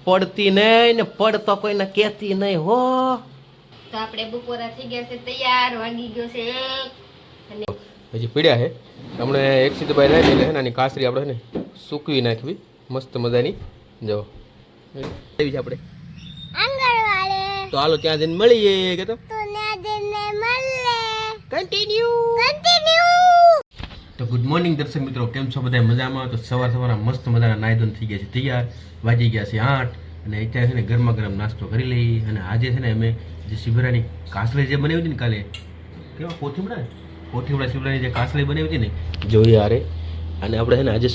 પડતી નહીં ને પડતો કોઈને કહેતી નહીં હો. તો આપણે બપોરા થઈ ગયા છે તૈયાર, વાગી ગયો છે અને હજી પીડ્યા છે હમણે એક સીધભાઈ થાય એટલે છે ને આની કાસરી આપણે છે ને સૂકવી નાખવી મસ્ત મજાની. જો એવી છે આપણે આંગણવાડે તો હાલો ત્યાં જઈને મળીએ કે તો ત્યાં જઈને મળે. કન્ટિન્યુ. તો ગુડ મોર્નિંગ દર્શક મિત્રો, કેમ છો બધા મજામાં? તો સવારમાં મસ્ત મજાના નાયદોન થઈ ગયા છે તૈયાર, વાગી ગયા છે 8 અને અત્યારે છે ને ગરમા ગરમ નાસ્તો કરી લઈ. અને આજે છે ને અમે જે શિબરાની કાસળી જે બનાવી હતી ને કાલે, કેવા કોઠીવડા શિબરાની જે કાસળી બનાવી હતી ને જોઈએ યારે. અને આપણે છે ને આજે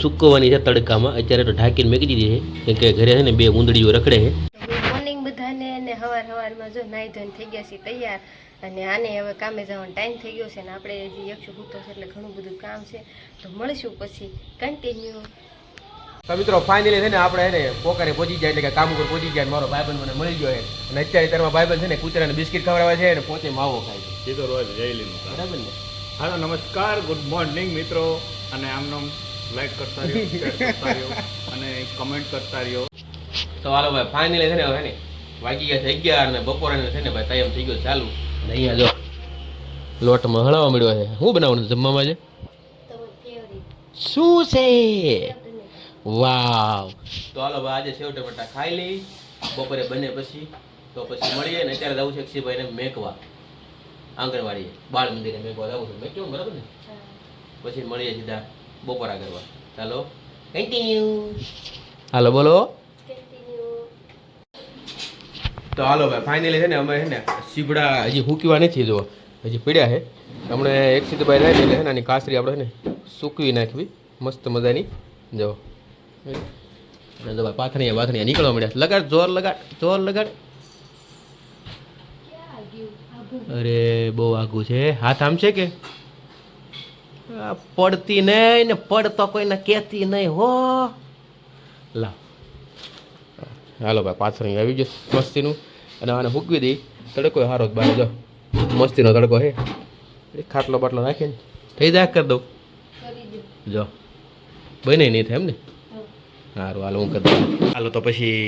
સૂકવવાની છે તડકામાં, અત્યારે તો ઢાંકીને મેકી દીધી છે કેમ કે ઘરે છે ને 2 ઉંદડીઓ રખડે છે. ગુડ મોર્નિંગ બધાને. ને સવારમાં જો નાઈ ધોઈને થઈ ગયા છે તૈયાર અને આને હવે કામે જવાનો ટાઈમ થઈ ગયો છે ને આપણે હજી એકસો સૂતો છે એટલે ઘણું બધું કામ છે. તો મળીશું પછી કન્ટિન્યુ. તો મિત્રો ફાઇનલી છે ને આપણે છે ને પોકારે પહોંચી જાય એટલે કે કામ ઉપર પહોંચી ગયા. મારો ભાઈબંધ મને મળી ગયો છે અને અત્યારે તારમાં ભાઈબંધ છે ને કૂતરાને બિસ્કિટ ખવડાવે છે અને પોતે માવો ખાય છે. એ તો રોજ જઈ બરાબર ને? હાલો નમસ્કાર, ગુડ મોર્નિંગ મિત્રો. અને આમનો લાઈક કરતા રહ્યો, શેર કરતા રહ્યો અને કમેન્ટ કરતા રહ્યો. તો હાલો ભાઈ ફાઇનલી છે ને હવે ને વાગી ગયા છે 11 અને બપોરે છે ને ભાઈ ટાઈમ થઈ ગયો ચાલુ. અને અહીંયા જો લોટમાં હળવા મળ્યો છે. શું બનાવવાનું જમવામાં છે? શું છે? વાવ. તો હાલો ભાઈ આજે સેવ ટમેટા ખાઈ લઈ, બપોરે બને પછી તો પછી મળીએ. ને અત્યારે જવું છે અક્ષયભાઈને મેકવા આંગણવાડીએ, બાળ મંદિરે મેકવા જવું છે. મેં કેવું બરાબર ને? પછી મળીએ સીધા બપોરા કરવા. ચાલો કન્ટિન્યુ. હાલો બોલો. તો હાલો ભાઈ ફાઇનલી છે ને અમે છે ને સીબડા હજી હૂકવા નથી, જો હજી પીડ્યા છે. હમણે એક સીધભાઈ થાય એટલે છે ને આની કાસરી આપણે છે ને સૂકવી નાખવી મસ્ત મજાની. જો અને જો ભાઈ પાથણીયા નીકળવા મળ્યા. લગાડ, જોર લગાડ. અરે બહુ આઘું છે. હાથ આમ છે કે પડતી નહીં ને પડતો કોઈને કહેતી નહીં હો. લા હાલો ભાઈ પાથરી આવી ગયો મસ્તીનું. અને આને હૂકવી દઈ. તડકો સારો જ બહાર જો મસ્તીનો તડકો છે. ખાટલો બાટલો નાખીને થઈ જાય કરી દઉં. જો બને નહીં થાય એમ ને? સારું હાલો હું કરી દઉં. હાલો તો પછી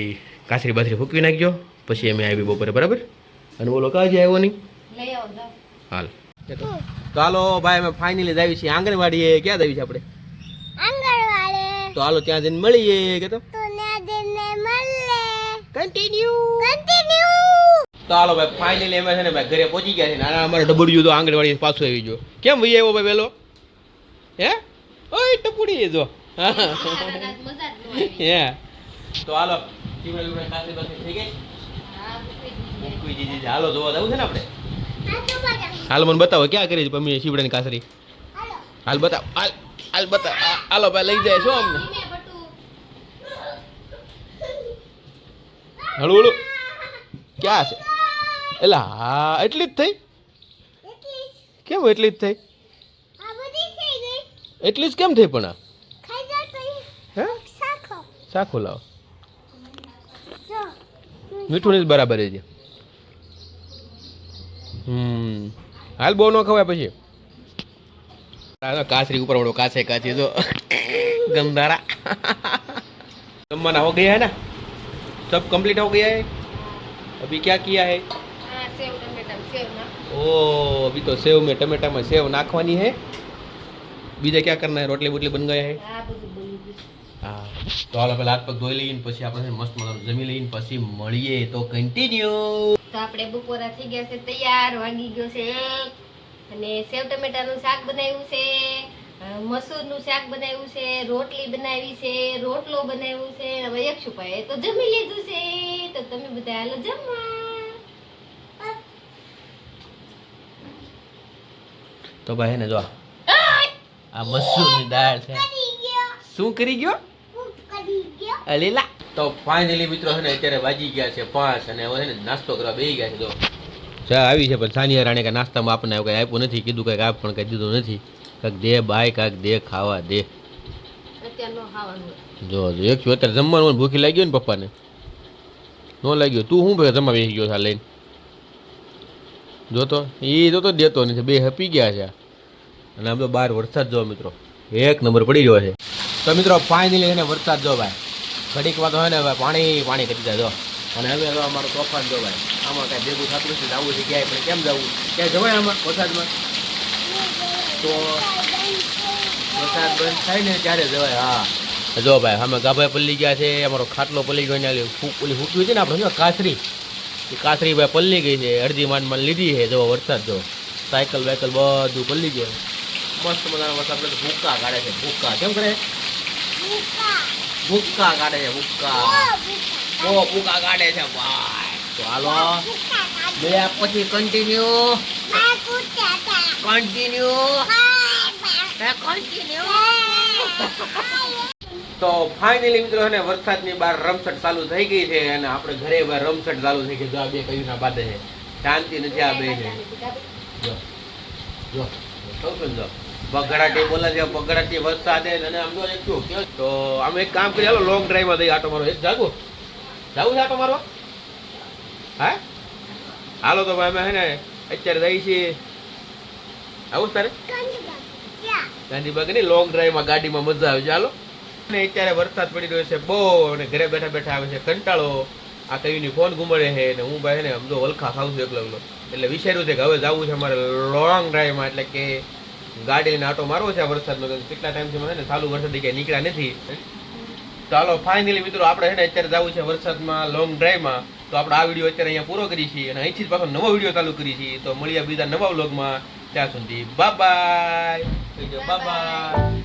કાસરી બાસરી હૂકવી નાખજો પછી અમે આવી બપોરે બરાબર. અને બોલો કાજી આવ્યો નહીં હાલ. તો હાલો ભાઈ અમે ફાઇનલી જ આવી છીએ આંગણવાડીએ. ક્યાં આવી છે આપણે? આંગણવાડે. તો હાલો ત્યાં જઈને મળીએ કે તો ત્યાં જઈને મળે. કન્ટિન્યુ. તો હાલો ભાઈ ફાઇનલી અમે છે ને ભાઈ ઘરે પહોંચી ગયા છે ને અમારે ડબડિયું તો આંગણવાડી પાછું આવી ગયો. કેમ ભાઈ આવ્યો ભાઈ વહેલો? હે ઓય ટપુડી જો હે. તો હાલો કાસરી બાસરી થઈ ગઈ. મૂકવી દીધી. હાલો જોવા જવું છે ને આપણે. હાલ મને બતાવો ક્યાં કરી છે મમ્મી શીવડાની કાસરી? હાલ બતાવ, હાલ બતાવ. હાલો ભાઈ લઈ જાય છો અમને. હળવું ક્યાં છે? એલા હા એટલી જ થઈ? કેમ એટલી જ થઈ? એટલી જ કેમ થઈ પણ? હે શાખો લાવો. મીઠું નહીં બરાબર છે. હાલ બહુ ન ખવાય પછી. कासरी ऊपर उड़ो कासे काची तो गंदारा जमाना हो गया है ना, सब कंप्लीट हो गया है. अभी क्या किया है? सेव टमेटा सेव ना. ओ अभी तो सेव में टमाटा में सेव नाखवानी है. बीजा क्या करना है? रोटली बोटली बन गया है. हाँ तो हाल पहले हाथ पग धोई लईने પછી આપણે મસ્ત મજાનું જમી લઈને પછી મળીએ. તો કન્ટિન્યુ. તો આપણે બપોરા થઈ ગયા છે તૈયાર, વાગી ગયો છે 1 અને સેવ ટમેટાનું શાક બનાવ્યું છે, મસૂરનું શાક બનાવ્યું છે, રોટલી બનાવી છે, રોટલો બનાવ્યું છે. હવે યક્ષુભાઈએ તો જમી લીધું છે. તો તમે બધા હાલો જમવા. તો ભાઈ ને જો આ મસૂરની દાળ છે. શું કરી ગયો? અલીલા. તો ફાઇનલી મિત્રો છે ને અત્યારે વાગી ગયા છે 5 અને હવે છે ને નાસ્તો કરવા બેસી ગયા છે. જો ચા આવી છે પણ સાનિયા રાણે કે નાસ્તામાં આપણને કંઈ આપ્યું નથી, કીધું કંઈક આપ પણ કંઈ દીધું નથી. કાંઈક દે બાય, કાંઈક દે ખાવા દે. જો એક છું અત્યારે જમવાનું ભૂખી લાગી ને પપ્પાને ન લાગ્યો. તું શું ભાઈ જમવા બેસી ગયો લઈને? જોતો એ જોતો દેતો નથી, બે હપી ગયા છે. અને આમ તો બહાર વરસાદ જો મિત્રો 1 નંબર પડી રહ્યો છે. તો મિત્રો ફાઇનલી એને વરસાદ જો ભાઈ ઘડીકમાં તો હે ને હવે પાણી પાણી કરી જાય જો. અને હવે તો અમારું તોફાન જો ભાઈ, આમાં કાંઈ ભેગું થતું નથી, જવું છે ક્યાંય, પણ કેમ જવું, ક્યાંય જવાય આમાં વરસાદમાં? તો વરસાદ બંધ થાય ને ત્યારે જવાય. હા જો ભાઈ, અમે ગાભાઈ પલ્લી ગયા છે, અમારો ખાટલો પલ્લી ગયો, ને ઓલી હૂકવી હતી ને આપણે જો કાસરી, એ કાસરી ભાઈ પલ્લી ગઈ છે, અડધી માંડ લીધી છે. જો વરસાદ જો, સાયકલ વાયકલ બધું પલ્લી ગયું. મસ્ત મજાનો વરસાદ એટલે ભૂક્કા કાઢે છે. ભૂક્કા કેમ કરે? ભૂક્કા કાઢે છે, ભૂક્કા બહુ ભૂક્કા કાઢે છે ભાઈ. તો હાલો બે પછી કન્ટિન્યુ તો ફાઇનલી મિત્રો છે ને વરસાદની બહાર રમસટ ચાલુ થઈ ગઈ છે, અને આપણે ઘરે બહાર રમસટ ચાલુ થઈ ગઈ. જો આ બે કયું બાંધે છે, શાંતિ નથી આ બે ને. જો જો કહું છું જો બગડાટી બોલે છે, બગડાટી વરસાદ અને આમ જો શું તો અમે એક કામ કરી, હાલો લોંગ ડ્રાઈવમાં દઈ આટો મારો. એક જાગું જાવું છે આટો મારવા? હા હાલો તો ભાઈ અમે હે ને અત્યારે જઈ છીએ. આવું તારે ગાંધીબાગ ની લોંગ ડ્રાઈવમાં ગાડીમાં મજા આવે છે. હાલો ને અત્યારે વરસાદ પડી રહ્યો છે બહુ, અને ઘરે બેઠા બેઠા આવે છે કંટાળો. આ કઈની ફોન ઘુમડે છે ને હું ભાઈ ને આમ જો વલખા ખાવ છું એકલો એકલો. એટલે વિચાર્યું છે કે હવે જવું છે અમારે લોંગ ડ્રાઈવમાં, એટલે કે ગાડી લઈને આટો મારવો છે આ વરસાદમાં. કેટલા ટાઈમથી મને ચાલુ વરસાદ ક્યાંય નીકળ્યા નથી. ચાલો ફાઇનલી મિત્રો આપણે છે ને અત્યારે જવું છે વરસાદમાં લોંગ ડ્રાઈવમાં. તો આપણે આ વિડીયો અત્યારે અહીંયા પૂરો કરી છીએ, અને અહીંથી જ પાછો નવો વિડીયો ચાલુ કરી છીએ. તો મળીએ બીજા નવા વ્લોગમાં, ત્યાં સુધી બાય બાય. Bye bye.